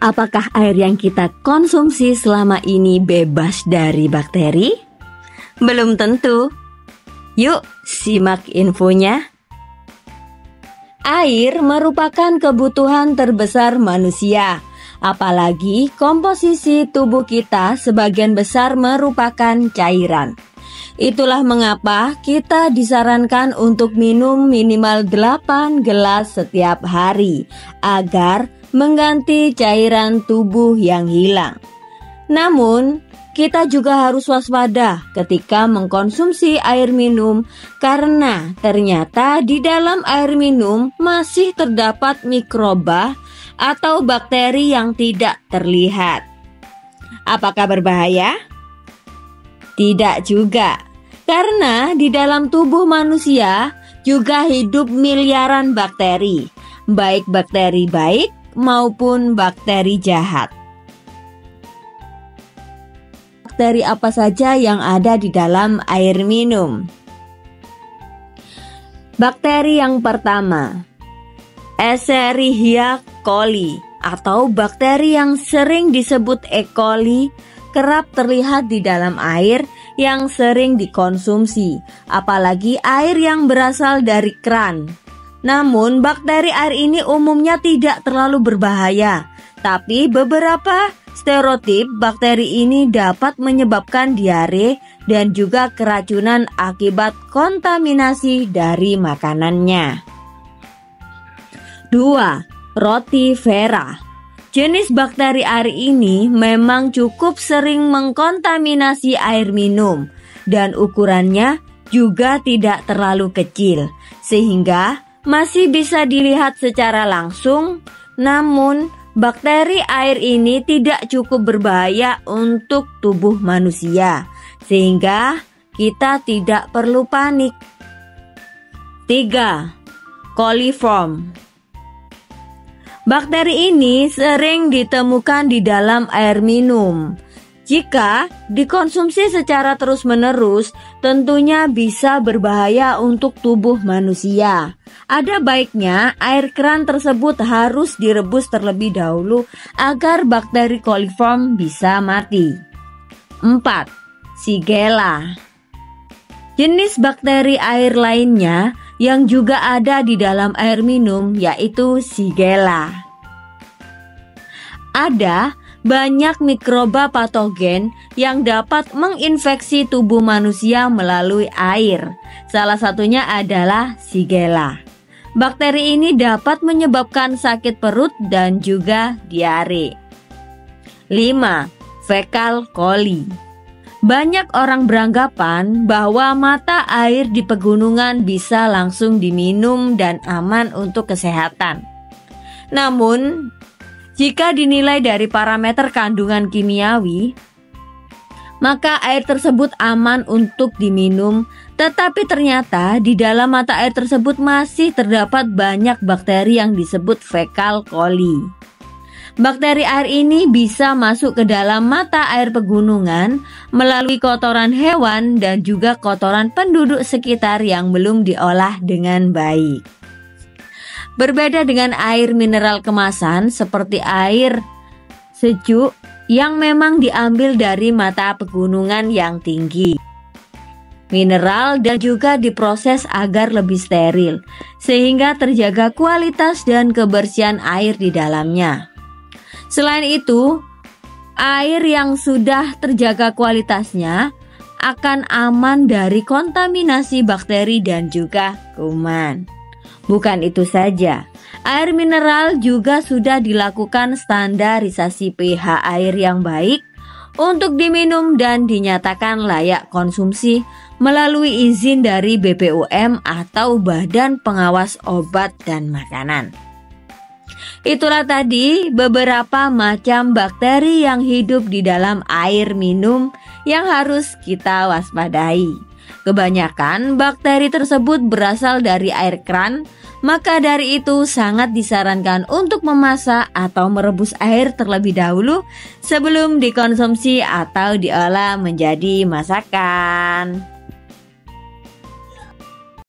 Apakah air yang kita konsumsi selama ini bebas dari bakteri? Belum tentu. Yuk, simak infonya. Air merupakan kebutuhan terbesar manusia. Apalagi komposisi tubuh kita sebagian besar merupakan cairan. Itulah mengapa kita disarankan untuk minum minimal 8 gelas setiap hari agar mengganti cairan tubuh yang hilang. Namun, kita juga harus waspada ketika mengkonsumsi air minum karena ternyata di dalam air minum masih terdapat mikroba atau bakteri yang tidak terlihat. Apakah berbahaya? Tidak juga, karena di dalam tubuh manusia juga hidup miliaran bakteri, baik bakteri baik maupun bakteri jahat. Bakteri apa saja yang ada di dalam air minum? Bakteri yang pertama, Escherichia coli atau bakteri yang sering disebut E. coli kerap terlihat di dalam air yang sering dikonsumsi, apalagi air yang berasal dari keran. Namun bakteri air ini umumnya tidak terlalu berbahaya, tapi beberapa stereotip bakteri ini dapat menyebabkan diare dan juga keracunan akibat kontaminasi dari makanannya. 2. Rotifera. Jenis bakteri air ini memang cukup sering mengkontaminasi air minum dan ukurannya juga tidak terlalu kecil sehingga masih bisa dilihat secara langsung. Namun bakteri air ini tidak cukup berbahaya untuk tubuh manusia sehingga kita tidak perlu panik. 3. Coliform. Bakteri ini sering ditemukan di dalam air minum. Jika dikonsumsi secara terus-menerus, tentunya bisa berbahaya untuk tubuh manusia. Ada baiknya air keran tersebut harus direbus terlebih dahulu agar bakteri coliform bisa mati. 4. Shigella. Jenis bakteri air lainnya yang juga ada di dalam air minum yaitu Shigella. Ada banyak mikroba patogen yang dapat menginfeksi tubuh manusia melalui air. Salah satunya adalah Shigella. Bakteri ini dapat menyebabkan sakit perut dan juga diare. 5. Fecal coli. Banyak orang beranggapan bahwa mata air di pegunungan bisa langsung diminum dan aman untuk kesehatan. Namun, jika dinilai dari parameter kandungan kimiawi, maka air tersebut aman untuk diminum, tetapi ternyata di dalam mata air tersebut masih terdapat banyak bakteri yang disebut fecal coli. Bakteri air ini bisa masuk ke dalam mata air pegunungan melalui kotoran hewan dan juga kotoran penduduk sekitar yang belum diolah dengan baik. Berbeda dengan air mineral kemasan seperti air sejuk yang memang diambil dari mata pegunungan yang tinggi. Mineral dan juga diproses agar lebih steril sehingga terjaga kualitas dan kebersihan air di dalamnya. Selain itu, air yang sudah terjaga kualitasnya akan aman dari kontaminasi bakteri dan juga kuman. Bukan itu saja, air mineral juga sudah dilakukan standarisasi pH air yang baik untuk diminum dan dinyatakan layak konsumsi melalui izin dari BPOM atau Badan Pengawas Obat dan Makanan. Itulah tadi beberapa macam bakteri yang hidup di dalam air minum yang harus kita waspadai. Kebanyakan bakteri tersebut berasal dari air keran, maka dari itu sangat disarankan untuk memasak atau merebus air terlebih dahulu sebelum dikonsumsi atau diolah menjadi masakan.